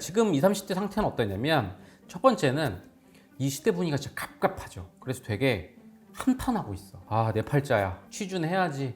지금 20, 30대 상태는 어떠냐면 첫 번째는 이 시대 분위기가 진짜 갑갑하죠. 그래서 되게 한탄하고 있어. 아, 내 팔자야. 취준 해야지.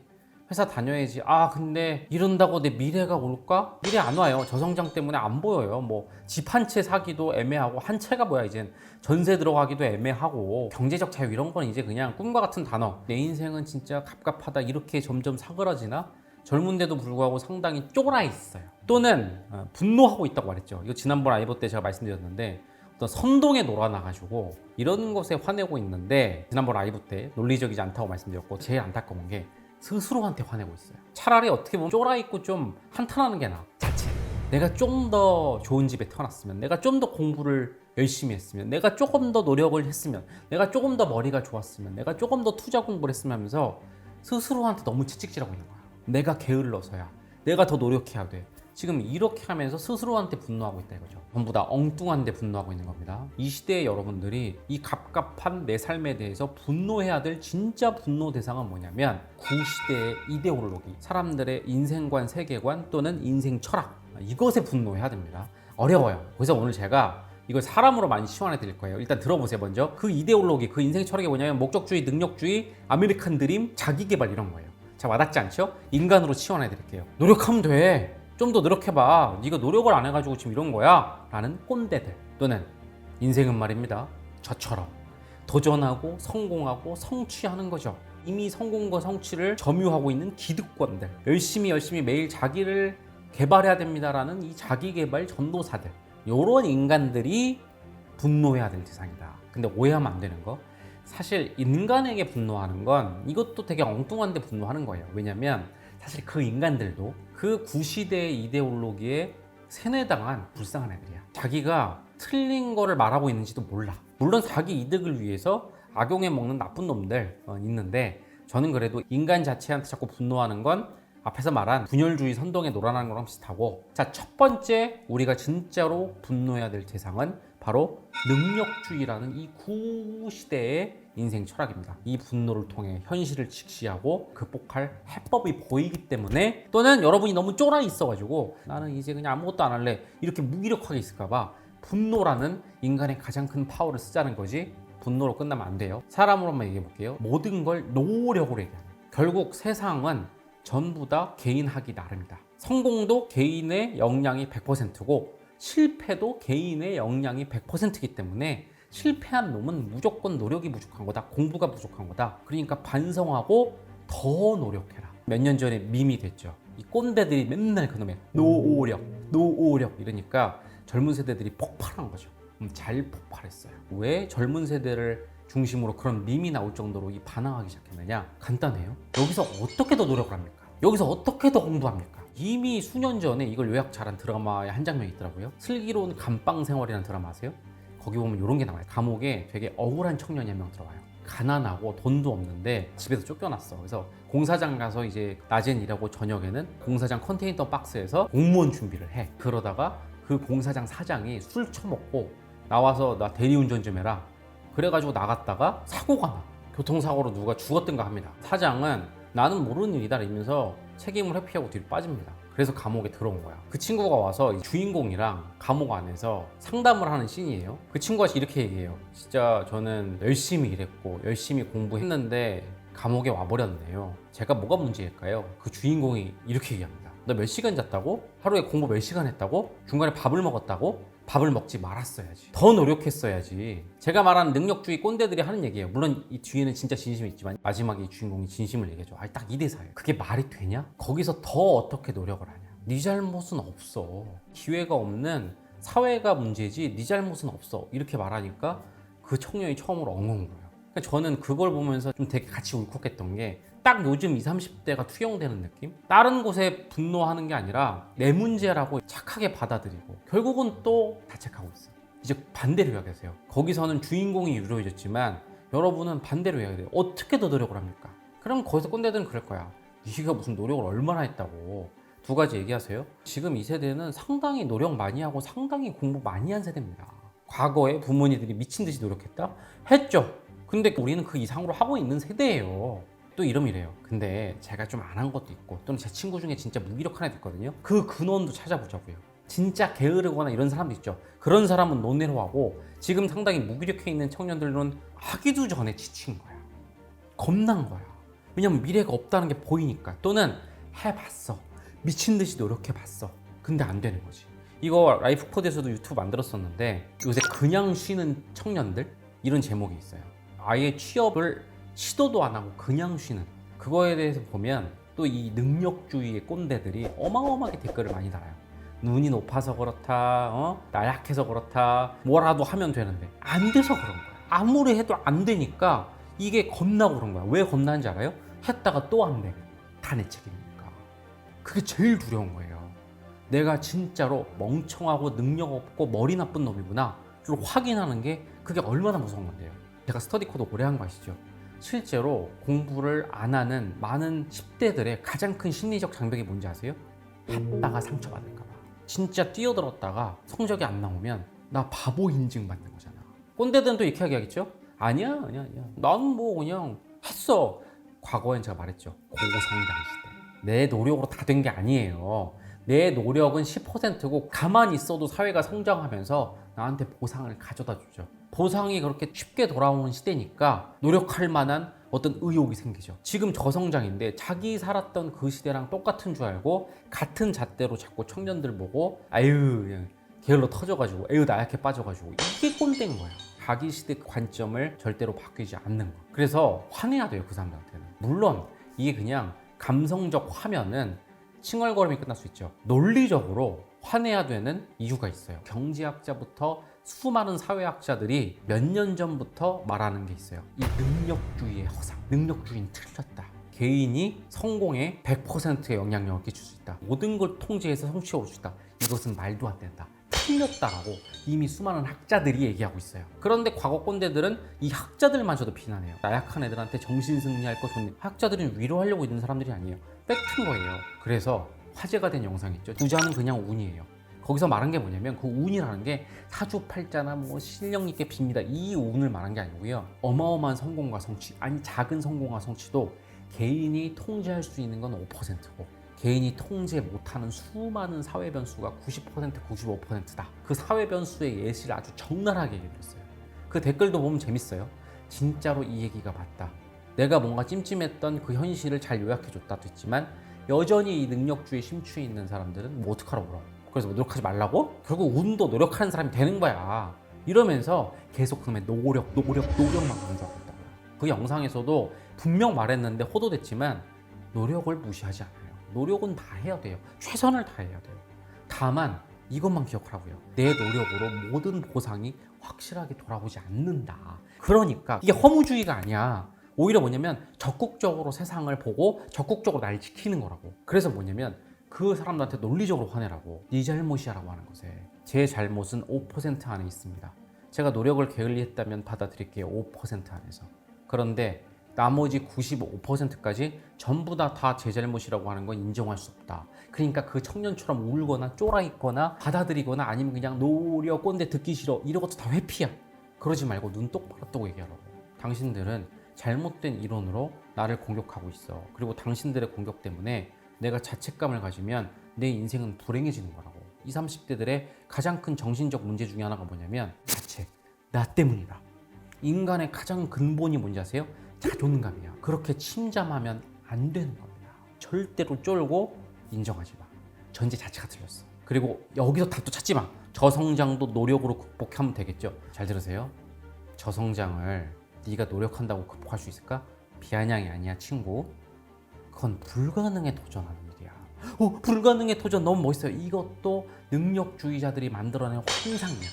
회사 다녀야지. 아, 근데 이런다고 내 미래가 올까? 미래 안 와요. 저성장 때문에 안 보여요. 뭐 집 한 채 사기도 애매하고, 한 채가 뭐야 이젠 전세 들어가기도 애매하고, 경제적 자유 이런 건 이제 그냥 꿈과 같은 단어. 내 인생은 진짜 갑갑하다 이렇게 점점 사그라지나? 젊은데도 불구하고 상당히 쫄아 있어요. 또는 분노하고 있다고 말했죠. 이거 지난번 아이버 때 제가 말씀드렸는데, 어떤 선동에 놀아나가지고 이런 것에 화내고 있는데, 지난번 아이브 때 논리적이지 않다고 말씀드렸고, 제일 안타까운 게 스스로한테 화내고 있어요. 차라리 어떻게 보면 쫄아있고 좀 한탄하는 게 나아. 자체. 내가 좀 더 좋은 집에 태어났으면, 내가 좀 더 공부를 열심히 했으면, 내가 조금 더 노력을 했으면, 내가 조금 더 머리가 좋았으면, 내가 조금 더 투자 공부를 했으면 하면서 스스로한테 너무 채찍질하고 있는 거야. 내가 게을러서야, 내가 더 노력해야 돼. 지금 이렇게 하면서 스스로한테 분노하고 있다 이거죠. 전부 다 엉뚱한데 분노하고 있는 겁니다. 이 시대의 여러분들이 이 갑갑한 내 삶에 대해서 분노해야 될 진짜 분노 대상은 뭐냐면, 구시대의 이데올로기, 사람들의 인생관, 세계관 또는 인생 철학, 이것에 분노해야 됩니다. 어려워요. 그래서 오늘 제가 이걸 사람으로 많이 시원해 드릴 거예요. 일단 들어보세요. 먼저 그 이데올로기, 그 인생 철학이 뭐냐면 목적주의, 능력주의, 아메리칸 드림, 자기개발 이런 거예요. 자, 와닿지 않죠? 인간으로 치환해 드릴게요. 노력하면 돼. 좀 더 노력해봐. 네가 노력을 안 해가지고 지금 이런 거야. 라는 꼰대들. 또는 인생은 말입니다, 저처럼 도전하고 성공하고 성취하는 거죠. 이미 성공과 성취를 점유하고 있는 기득권들. 열심히 매일 자기를 개발해야 됩니다라는 이 자기개발 전도사들. 이런 인간들이 분노해야 될 대상이다. 근데 오해하면 안 되는 거, 사실 인간에게 분노하는 건 이것도 되게 엉뚱한데 분노하는 거예요. 왜냐면 사실 그 인간들도 그 구시대의 이데올로기에 세뇌당한 불쌍한 애들이야. 자기가 틀린 거를 말하고 있는지도 몰라. 물론 자기 이득을 위해서 악용해 먹는 나쁜 놈들 있는데, 저는 그래도 인간 자체한테 자꾸 분노하는 건 앞에서 말한 분열주의 선동에 놀아나는 거랑 비슷하고, 자, 첫 번째 우리가 진짜로 분노해야 될 대상은 바로 능력주의라는 이 구시대의 인생 철학입니다. 이 분노를 통해 현실을 직시하고 극복할 해법이 보이기 때문에, 또는 여러분이 너무 쫄아 있어가지고 나는 이제 그냥 아무것도 안 할래 이렇게 무기력하게 있을까봐 분노라는 인간의 가장 큰 파워를 쓰자는 거지, 분노로 끝나면 안 돼요. 사람으로만 얘기해 볼게요. 모든 걸 노력으로 얘기하는, 결국 세상은 전부 다 개인 하기 나름이다. 성공도 개인의 역량이 100%고 실패도 개인의 역량이 100%이기 때문에 실패한 놈은 무조건 노력이 부족한 거다, 공부가 부족한 거다. 그러니까 반성하고 더 노력해라. 몇 년 전에 밈이 됐죠. 이 꼰대들이 맨날 그놈의 노력 이러니까 젊은 세대들이 폭발한 거죠. 잘 폭발했어요. 왜 젊은 세대를 중심으로 그런 밈이 나올 정도로 이 반항하기 시작했느냐? 간단해요. 여기서 어떻게 더 노력을 합니까? 여기서 어떻게 더 공부합니까? 이미 수년 전에 이걸 요약 잘한 드라마의 한 장면이 있더라고요. 슬기로운 감방 생활이라는 드라마 아세요? 거기 보면 이런 게 나와요. 감옥에 되게 억울한 청년이 한 명 들어와요. 가난하고 돈도 없는데 집에서 쫓겨났어. 그래서 공사장 가서 이제 낮엔 일하고 저녁에는 공사장 컨테이너 박스에서 공무원 준비를 해. 그러다가 그 공사장 사장이 술 처먹고 나와서 나 대리운전 좀 해라. 그래가지고 나갔다가 사고가 나. 교통사고로 누가 죽었던가 합니다. 사장은 나는 모르는 일이다 이러면서 책임을 회피하고 뒤로 빠집니다. 그래서 감옥에 들어온 거야. 그 친구가 와서 주인공이랑 감옥 안에서 상담을 하는 씬이에요. 그 친구가 이렇게 얘기해요. 진짜 저는 열심히 일했고 열심히 공부했는데 감옥에 와버렸네요. 제가 뭐가 문제일까요? 그 주인공이 이렇게 얘기합니다. 너 몇 시간 잤다고? 하루에 공부 몇 시간 했다고? 중간에 밥을 먹었다고? 밥을 먹지 말았어야지. 더 노력했어야지. 제가 말하는 능력주의 꼰대들이 하는 얘기예요. 물론 이 뒤에는 진짜 진심이 있지만 마지막에 이 주인공이 진심을 얘기해줘. 딱 이 대사예요. 그게 말이 되냐? 거기서 더 어떻게 노력을 하냐? 네 잘못은 없어. 기회가 없는 사회가 문제지 네 잘못은 없어. 이렇게 말하니까 그 청년이 처음으로 엉엉 울어요. 그러니까 저는 그걸 보면서 좀 되게 같이 울컥했던 게, 딱 요즘 20, 30대가 투영되는 느낌? 다른 곳에 분노하는 게 아니라 내 문제라고 착하게 받아들이고 결국은 또 자책하고 있어요. 이제 반대로 이야기하세요. 거기서는 주인공이 유료해졌지만 여러분은 반대로 이야기해요. 어떻게 더 노력을 합니까? 그럼 거기서 꼰대들은 그럴 거야. 네가 무슨 노력을 얼마나 했다고. 두 가지 얘기하세요. 지금 이 세대는 상당히 노력 많이 하고 상당히 공부 많이 한 세대입니다. 과거에 부모님들이 미친 듯이 노력했다? 했죠. 근데 우리는 그 이상으로 하고 있는 세대예요. 또 이러이래요. 근데 제가 좀 안 한 것도 있고, 또는 제 친구 중에 진짜 무기력한 애도 있거든요. 그 근원도 찾아보자고요. 진짜 게으르거나 이런 사람도 있죠. 그런 사람은 논외로 하고 지금 상당히 무기력해 있는 청년들은 하기도 전에 지친 거야. 겁난 거야. 왜냐면 미래가 없다는 게 보이니까. 또는 해봤어. 미친 듯이 노력해봤어. 근데 안 되는 거지. 이거 라이프 코드에서도 유튜브 만들었었는데 요새 그냥 쉬는 청년들 이런 제목이 있어요. 아예 취업을 시도도 안 하고 그냥 쉬는 그거에 대해서 보면 또 이 능력주의의 꼰대들이 어마어마하게 댓글을 많이 달아요. 눈이 높아서 그렇다, 나 약해서 그렇다, 뭐라도 하면 되는데 안 돼서 그런 거야. 아무리 해도 안 되니까 이게 겁나고 그런 거야. 왜 겁나는지 알아요? 했다가 또 안 돼. 다 내 책임이니까. 그게 제일 두려운 거예요. 내가 진짜로 멍청하고 능력 없고 머리 나쁜 놈이구나 를 확인하는 게 그게 얼마나 무서운 건데요. 제가 스터디 코드 오래 한 거 아시죠? 실제로 공부를 안 하는 많은 10대들의 가장 큰 심리적 장벽이 뭔지 아세요? 했다가 상처받을까 봐. 진짜 뛰어들었다가 성적이 안 나오면 나 바보 인증 받는 거잖아. 꼰대들은 또 이렇게 하겠죠? 아니야. 나는 뭐 그냥 했어. 과거엔 제가 말했죠. 고성장 시대. 내 노력으로 다 된 게 아니에요. 내 노력은 10%고 가만히 있어도 사회가 성장하면서 나한테 보상을 가져다 주죠. 보상이 그렇게 쉽게 돌아오는 시대니까 노력할 만한 어떤 의욕이 생기죠. 지금 저성장인데 자기 살았던 그 시대랑 똑같은 줄 알고 같은 잣대로 자꾸 청년들 보고 아유 그냥 게을러 터져가지고 에휴 나약해 빠져가지고 이게 꼰대인 거야. 자기 시대 관점을 절대로 바뀌지 않는 거. 그래서 화내야 돼요 그 사람들한테는. 물론 이게 그냥 감성적 화면은 칭얼거림이 끝날 수 있죠. 논리적으로 화내야 되는 이유가 있어요. 경제학자부터 수많은 사회학자들이 몇 년 전부터 말하는 게 있어요. 이 능력주의의 허상. 능력주의는 틀렸다. 개인이 성공에 100%의 영향력을 끼칠 수 있다. 모든 걸 통제해서 성취해 올 수 있다. 이것은 말도 안 된다. 틀렸다라고 이미 수많은 학자들이 얘기하고 있어요. 그런데 과거 꼰대들은 이 학자들마저도 비난해요. 나약한 애들한테 정신승리할 거 좋네. 학자들은 위로하려고 있는 사람들이 아니에요. 팩트인 거예요. 그래서 화제가 된 영상 있죠. 부자는 그냥 운이에요. 거기서 말한 게 뭐냐면 그 운이라는 게 사주팔자나 뭐 실력 있게 빕니다. 이 운을 말한 게 아니고요. 어마어마한 성공과 성취, 아니 작은 성공과 성취도 개인이 통제할 수 있는 건 5%고 개인이 통제 못하는 수많은 사회 변수가 90%, 95%다. 그 사회 변수의 예시를 아주 적나라하게 얘기했어요. 그 댓글도 보면 재밌어요. 진짜로 이 얘기가 맞다. 내가 뭔가 찜찜했던 그 현실을 잘 요약해줬다도 했지만 여전히 이 능력주의에 심취해 있는 사람들은 뭐 어떡하라고 그러. 그래서 뭐 노력하지 말라고? 결국 운도 노력하는 사람이 되는 거야. 이러면서 계속 그러면 노력만 강조하고 있다고요. 그 영상에서도 분명 말했는데 호도됐지만 노력을 무시하지 않아요. 노력은 다 해야 돼요. 최선을 다해야 돼요. 다만 이것만 기억하라고요. 내 노력으로 모든 보상이 확실하게 돌아오지 않는다. 그러니까 이게 허무주의가 아니야. 오히려 뭐냐면 적극적으로 세상을 보고 적극적으로 날 지키는 거라고. 그래서 뭐냐면 그 사람들한테 논리적으로 화내라고. 네 잘못이야 라고 하는 것에 제 잘못은 5% 안에 있습니다. 제가 노력을 게을리 했다면 받아들일게요. 5% 안에서. 그런데 나머지 95%까지 전부 다 제 잘못이라고 하는 건 인정할 수 없다. 그러니까 그 청년처럼 울거나 쫄아있거나 받아들이거나 아니면 그냥 노력 꼰대 듣기 싫어 이런 것도 다 회피야. 그러지 말고 눈 똑바로 뜨고 얘기하라고. 당신들은 잘못된 이론으로 나를 공격하고 있어. 그리고 당신들의 공격 때문에 내가 자책감을 가지면 내 인생은 불행해지는 거라고. 20, 30대들의 가장 큰 정신적 문제 중에 하나가 뭐냐면 자책. 나 때문이다. 인간의 가장 근본이 뭔지 아세요? 자존감이야. 그렇게 침잠하면 안 되는 겁니다. 절대로 쫄고 인정하지 마. 전제 자체가 틀렸어. 그리고 여기서 답도 찾지 마. 저성장도 노력으로 극복하면 되겠죠. 잘 들으세요. 저성장을 네가 노력한다고 극복할 수 있을까? 비아냥이 아니야 친구. 그건 불가능에 도전하는 일이야. 불가능에 도전 너무 멋있어요. 이것도 능력주의자들이 만들어낸 환상이야.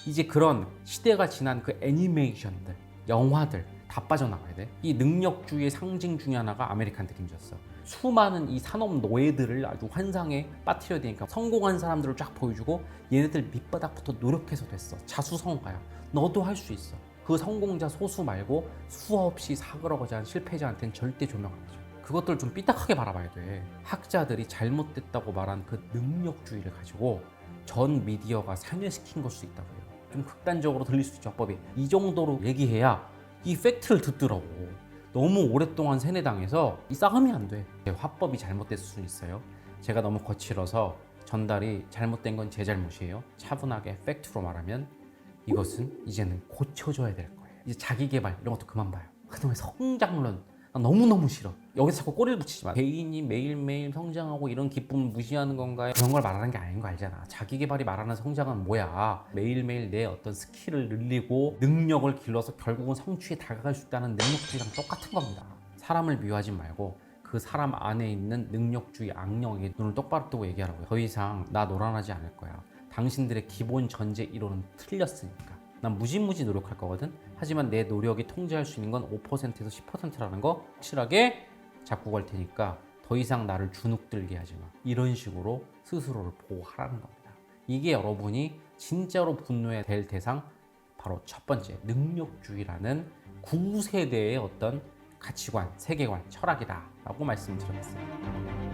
이제 그런 시대가 지난 그 애니메이션들, 영화들 다 빠져나가야 돼. 이 능력주의의 상징 중에 하나가 아메리칸 드림이었어. 수많은 이 산업 노예들을 아주 환상에 빠뜨려야 되니까 성공한 사람들을 쫙 보여주고 얘네들 밑바닥부터 노력해서 됐어. 자수성가야. 너도 할 수 있어. 그 성공자 소수 말고 수없이 사그러져간 실패자한테는 절대 조명 안 해줘. 그것들 좀 삐딱하게 바라봐야 돼. 학자들이 잘못됐다고 말한 그 능력주의를 가지고 전 미디어가 상회시킨 걸 수 있다고요. 좀 극단적으로 들릴 수 있죠, 법이. 이 정도로 얘기해야 이 팩트를 듣더라고. 너무 오랫동안 세뇌당해서 이 싸움이 안 돼. 화법이 잘못됐을 수는 있어요. 제가 너무 거칠어서 전달이 잘못된 건 제 잘못이에요. 차분하게 팩트로 말하면 이것은 이제는 고쳐줘야 될 거예요. 이제 자기 개발 이런 것도 그만 봐요. 그놈의 성장론 나 너무너무 싫어. 여기서 자꾸 꼬리를 붙이지 마. 개인이 매일매일 성장하고 이런 기쁨을 무시하는 건가요? 그런 걸 말하는 게 아닌 거 알잖아. 자기 개발이 말하는 성장은 뭐야? 매일매일 내 어떤 스킬을 늘리고 능력을 길러서 결국은 성취에 다가갈 수 있다는 능력주의랑 똑같은 겁니다. 사람을 미워하지 말고 그 사람 안에 있는 능력주의 악령에게 눈을 똑바로 뜨고 얘기하라고요. 더 이상 나 노란하지 않을 거야. 당신들의 기본 전제 이론은 틀렸으니까. 난 무지무지 노력할 거거든. 하지만 내 노력이 통제할 수 있는 건 5%에서 10%라는 거 확실하게 잡고 갈 테니까 더 이상 나를 주눅들게 하지 마. 이런 식으로 스스로를 보호하라는 겁니다. 이게 여러분이 진짜로 분노해야 될 대상 바로 첫 번째 능력주의라는 구세대의 어떤 가치관, 세계관, 철학이다 라고 말씀드렸습니다.